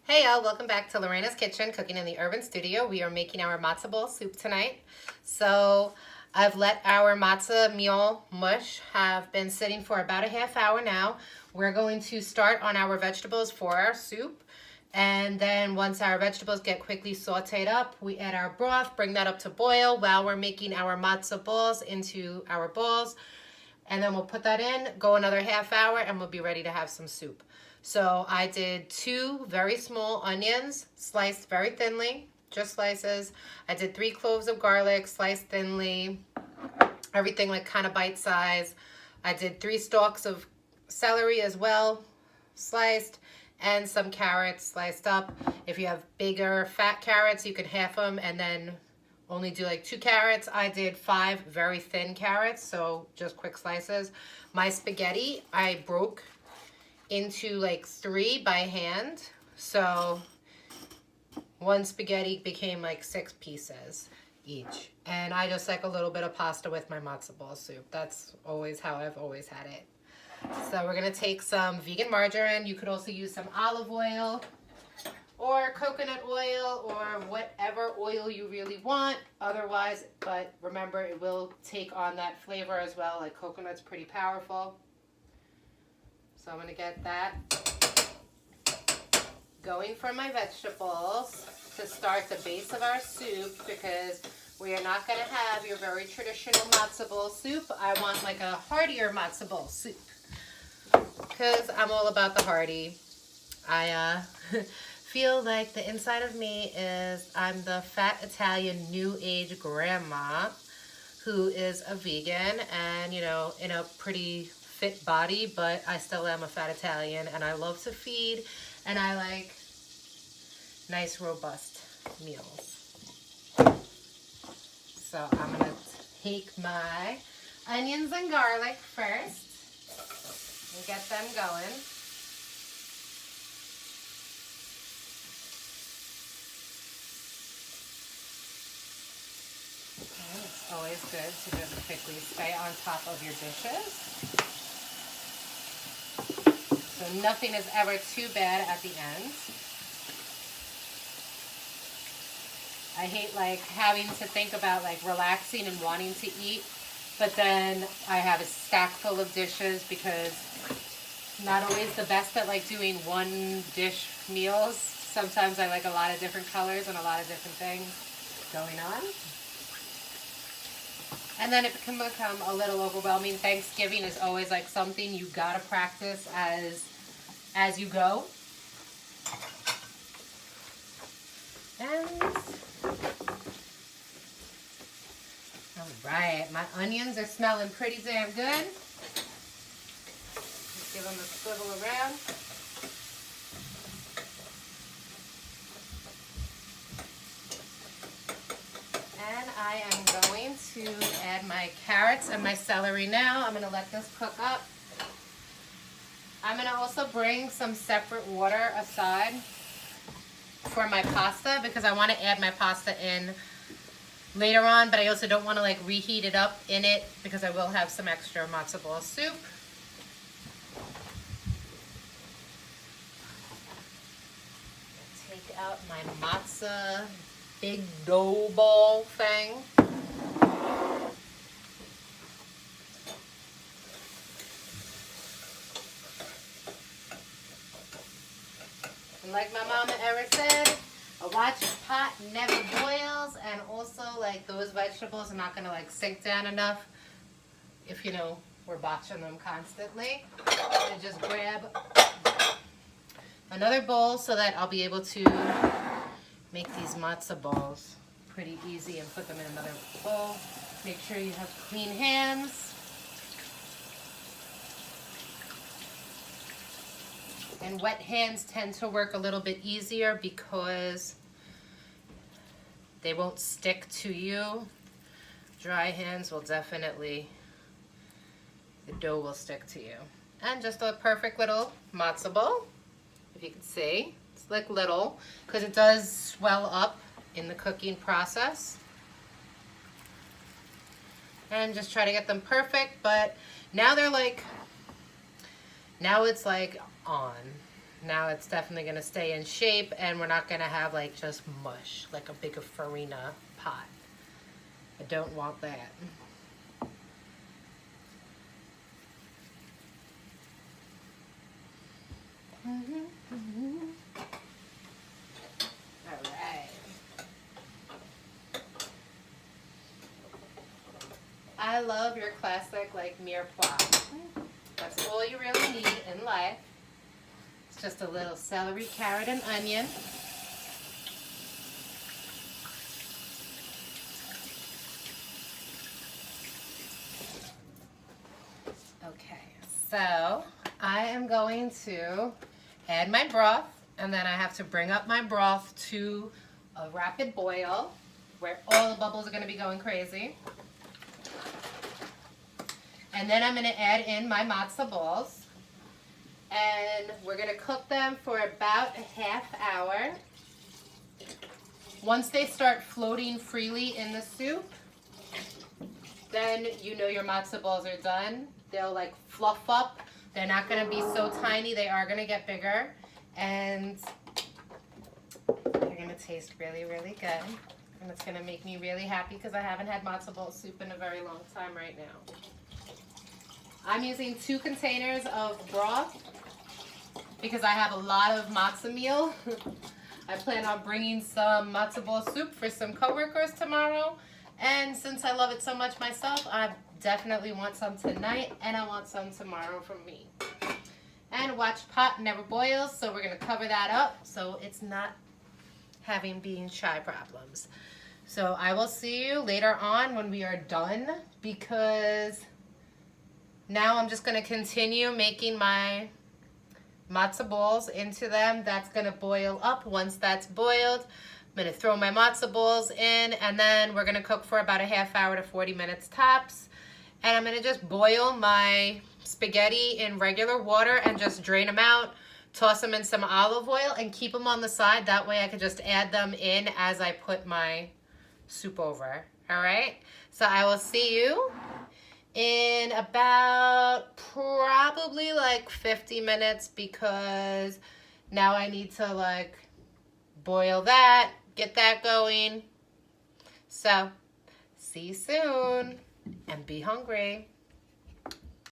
Hey y'all, welcome back to Lorena's Kitchen, cooking in the urban studio. We are making our matzo ball soup tonight. So I've let our matzo meal mush have been sitting for about a half hour now. We're going to start on our vegetables for our soup. And then once our vegetables get quickly sauteed up, we add our broth, bring that up to boil while we're making our matzo balls into our balls. And then we'll put that in, go another half hour, and we'll be ready to have some soup. So I did 2 very small onions, sliced very thinly, just slices. I did 3 cloves of garlic, sliced thinly, everything like kind of bite size. I did 3 stalks of celery as well, sliced, and some carrots sliced up. If you have bigger fat carrots, you can half them and then only do like 2 carrots. I did 5 very thin carrots, so just quick slices. My spaghetti, I broke into like 3 by hand, so 1 spaghetti became like 6 pieces each. And I just like a little bit of pasta with my matzo ball soup. That's always how I've always had it. So we're gonna take some vegan margarine. You could also use some olive oil or coconut oil or whatever oil you really want otherwise, but remember it will take on that flavor as well. Like coconut's pretty powerful. So I'm going to get that going for my vegetables to start the base of our soup, because we are not going to have your very traditional matzo ball soup. I want like a heartier matzo ball soup, because I'm all about the hearty. I feel like the inside of me is I'm the fat Italian new age grandma who is a vegan and, you know, in a pretty fit body, but I still am a fat Italian, and I love to feed, and I like nice robust meals. So I'm gonna take my onions and garlic first and get them going. And it's always good to just quickly stay on top of your dishes. So nothing is ever too bad at the end. I hate like having to think about like relaxing and wanting to eat, but then I have a stack full of dishes, because not always the best at like doing one dish meals. Sometimes I like a lot of different colors and a lot of different things going on. And then it can become a little overwhelming. Thanksgiving is always like something you gotta practice as you go. And all right, my onions are smelling pretty damn good. Just give them a swivel around. And I am going to add my carrots and my celery now. I'm going to let this cook up. I'm going to also bring some separate water aside for my pasta, because I want to add my pasta in later on, but I also don't want to like reheat it up in it, because I will have some extra matzo ball soup. Take out my matzo big dough ball thing. And like my mama ever said, a watch pot never boils, and also like those vegetables are not gonna like sink down enough if, you know, we're botching them constantly. And just grab another bowl so that I'll be able to make these matzo balls pretty easy and put them in another bowl. Make sure you have clean hands. And wet hands tend to work a little bit easier because they won't stick to you. Dry hands will definitely, the dough will stick to you. And just a perfect little matzo ball, if you can see. It's like little, because it does swell up in the cooking process. And just try to get them perfect, but now they're like, now it's like on. Now it's definitely going to stay in shape, and we're not going to have like just mush, like a big farina pot. I don't want that. All right. I love your classic like mirepoix. That's all you really need in life. It's just a little celery, carrot, and onion. Okay, so I am going to add my broth, and then I have to bring up my broth to a rapid boil where all the bubbles are going to be going crazy. And then I'm going to add in my matzo balls, and we're going to cook them for about a half hour. Once they start floating freely in the soup, then you know your matzo balls are done. They'll like fluff up. They're not going to be so tiny. They are going to get bigger, and they're going to taste really, really good. And it's going to make me really happy because I haven't had matzo ball soup in a very long time right now. I'm using 2 containers of broth because I have a lot of matzo meal. I plan on bringing some matzo ball soup for some coworkers tomorrow. And since I love it so much myself, I definitely want some tonight, and I want some tomorrow from me. And watch pot never boils, so we're going to cover that up so it's not having bean shy problems. So I will see you later on when we are done, because now I'm just going to continue making my matzo balls into them. That's going to boil up. Once that's boiled, I'm going to throw my matzo balls in, and then we're going to cook for about a half hour to 40 minutes tops. And I'm going to just boil my spaghetti in regular water and just drain them out, toss them in some olive oil, and keep them on the side. That way I can just add them in as I put my soup over. All right? So I will see you in about probably like 50 minutes, because now I need to like boil that, get that going. So see you soon, and be hungry.